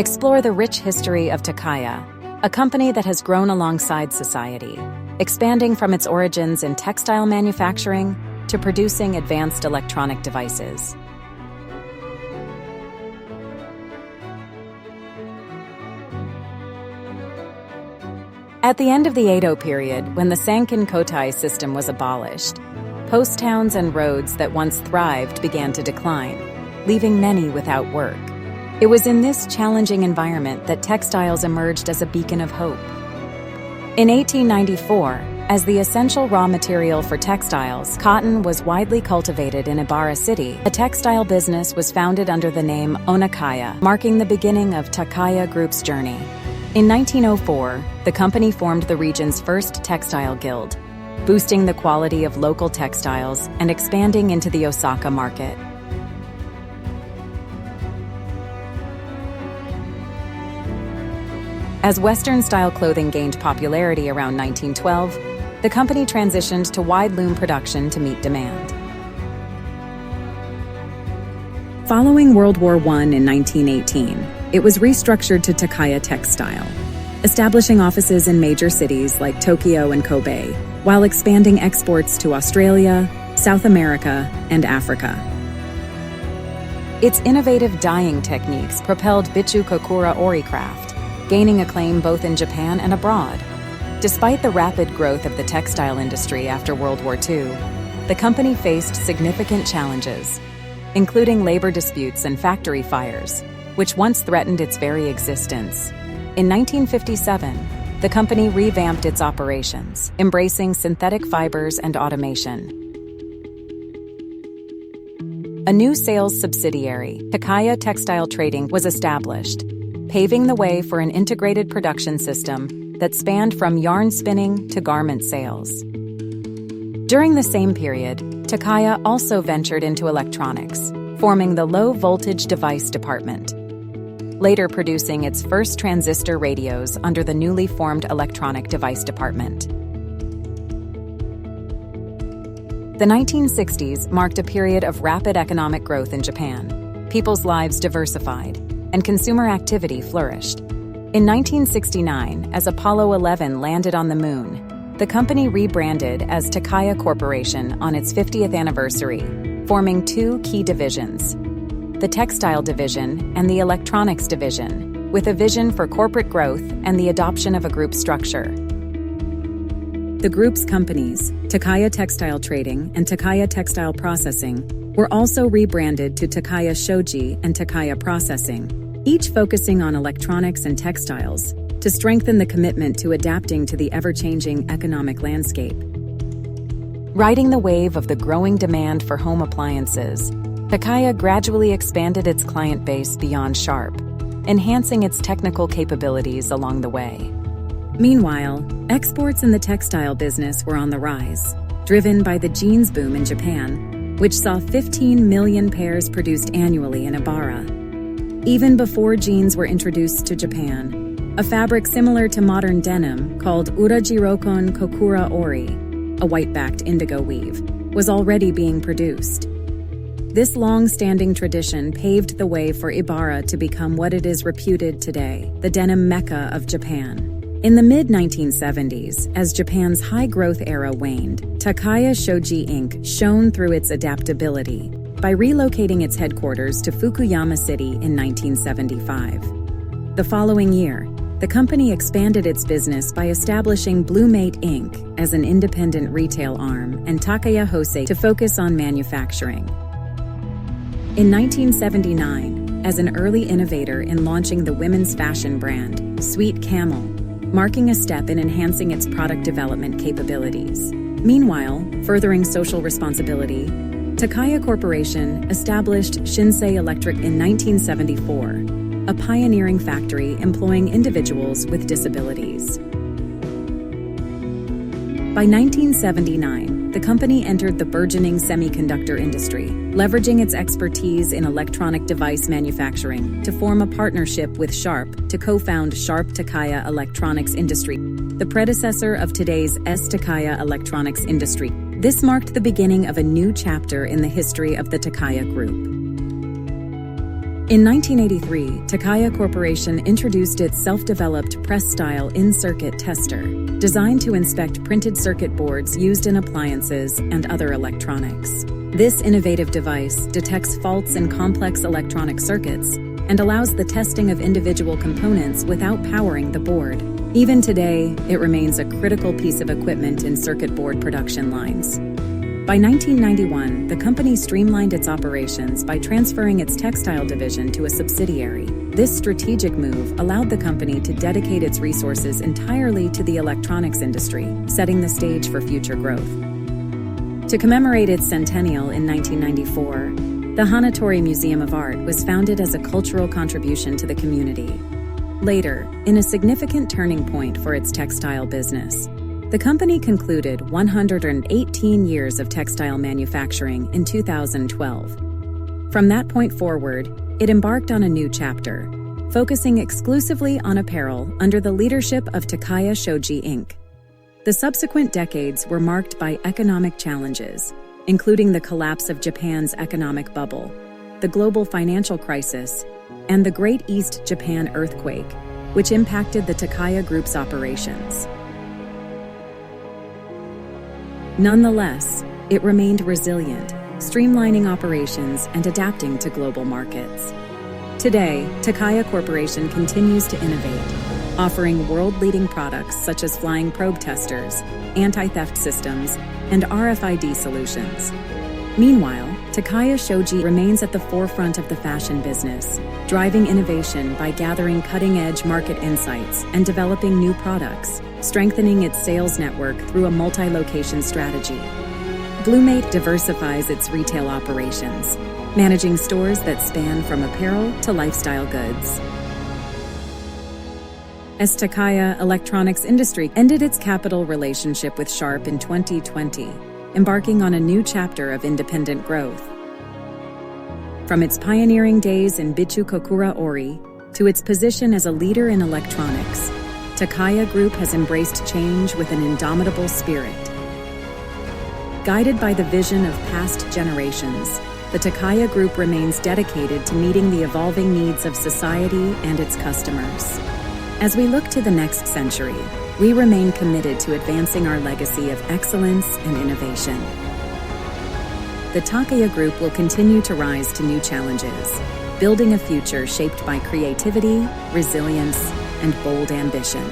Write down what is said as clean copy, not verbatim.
explore the rich history of Takaya, a company that has grown alongside society, expanding from its origins in textile manufacturing to producing advanced electronic devices. At the end of the Edo period, when the Sankin Kotai system was abolished, post towns and roads that once thrived began to decline, leaving many without work. It was in this challenging environment that textiles emerged as a beacon of hope. In 1894, as the essential raw material for textiles, cotton was widely cultivated in Ebara City. A textile business was founded under the name Onakaya, marking the beginning of Takaya Group's journey. In 1904, the company formed the region's first textile guild, boosting the quality of local textiles and expanding into the Osaka market. As Western-style clothing gained popularity around 1912, the company transitioned to wide loom production to meet demand. Following World War I in 1918, it was restructured to Takaya Textile, establishing offices in major cities like Tokyo and Kobe, while expanding exports to Australia, South America, and Africa. Its innovative dyeing techniques propelled Bichu Kokura Ori craft, gaining acclaim both in Japan and abroad. Despite the rapid growth of the textile industry after World War II, the company faced significant challenges, including labor disputes and factory fires, which once threatened its very existence. In 1957, the company revamped its operations, embracing synthetic fibers and automation. A new sales subsidiary, Takaya Textile Trading, was established, paving the way for an integrated production system that spanned from yarn spinning to garment sales. During the same period, Takaya also ventured into electronics, forming the low-voltage device department, later producing its first transistor radios under the newly formed electronic device department. The 1960s marked a period of rapid economic growth in Japan. People's lives diversified, and consumer activity flourished. In 1969, as Apollo 11 landed on the moon, the company rebranded as Takaya Corporation on its 50th anniversary, forming two key divisions: the Textile Division and the Electronics Division, with a vision for corporate growth and the adoption of a group structure. The group's companies, Takaya Textile Trading and Takaya Textile Processing, were also rebranded to Takaya Shoji and Takaya Processing, each focusing on electronics and textiles, to strengthen the commitment to adapting to the ever-changing economic landscape. Riding the wave of the growing demand for home appliances, Takaya gradually expanded its client base beyond Sharp, enhancing its technical capabilities along the way. Meanwhile, exports in the textile business were on the rise, driven by the jeans boom in Japan, which saw 15 million pairs produced annually in Ebara. Even before jeans were introduced to Japan, a fabric similar to modern denim called Urajirokon Kokura Ori, a white-backed indigo weave, was already being produced. This long-standing tradition paved the way for Ebara to become what it is reputed today, the denim mecca of Japan. In the mid-1970s, as Japan's high-growth era waned, Takaya Shoji Inc. shone through its adaptability by relocating its headquarters to Fukuyama City in 1975. The following year, the company expanded its business by establishing BlueMATE Inc. as an independent retail arm and Takaya Hosei to focus on manufacturing. In 1979, as an early innovator in launching the women's fashion brand, Sweet Camel, marking a step in enhancing its product development capabilities. Meanwhile, furthering social responsibility, Takaya Corporation established Shinsei Electric in 1974, a pioneering factory employing individuals with disabilities. By 1979, the company entered the burgeoning semiconductor industry, leveraging its expertise in electronic device manufacturing to form a partnership with Sharp to co-found Sharp Takaya Electronics Industry, the predecessor of today's S-Takaya Electronics Industry. This marked the beginning of a new chapter in the history of the Takaya Group. In 1983, Takaya Corporation introduced its self-developed press-style in-circuit tester, designed to inspect printed circuit boards used in appliances and other electronics. This innovative device detects faults in complex electronic circuits and allows the testing of individual components without powering the board. Even today, it remains a critical piece of equipment in circuit board production lines. By 1991, the company streamlined its operations by transferring its textile division to a subsidiary. This strategic move allowed the company to dedicate its resources entirely to the electronics industry, setting the stage for future growth. To commemorate its centennial in 1994, the Hanatori Museum of Art was founded as a cultural contribution to the community. Later, in a significant turning point for its textile business, the company concluded 118 years of textile manufacturing in 2012. From that point forward, it embarked on a new chapter, focusing exclusively on apparel under the leadership of Takaya Shoji Inc. The subsequent decades were marked by economic challenges, including the collapse of Japan's economic bubble, the global financial crisis, and the Great East Japan earthquake, which impacted the Takaya Group's operations. Nonetheless, it remained resilient, streamlining operations and adapting to global markets. Today, Takaya Corporation continues to innovate, offering world-leading products such as flying probe testers, anti-theft systems, and RFID solutions. Meanwhile, Takaya Shoji remains at the forefront of the fashion business, driving innovation by gathering cutting-edge market insights and developing new products, strengthening its sales network through a multi-location strategy. BlueMATE diversifies its retail operations, managing stores that span from apparel to lifestyle goods. S-Takaya Electronics Industry ended its capital relationship with Sharp in 2020, embarking on a new chapter of independent growth. From its pioneering days in Bichu Ori to its position as a leader in electronics, Takaya Group has embraced change with an indomitable spirit. Guided by the vision of past generations, the Takaya Group remains dedicated to meeting the evolving needs of society and its customers. As we look to the next century, we remain committed to advancing our legacy of excellence and innovation. The Takaya Group will continue to rise to new challenges, building a future shaped by creativity, resilience, and bold ambition.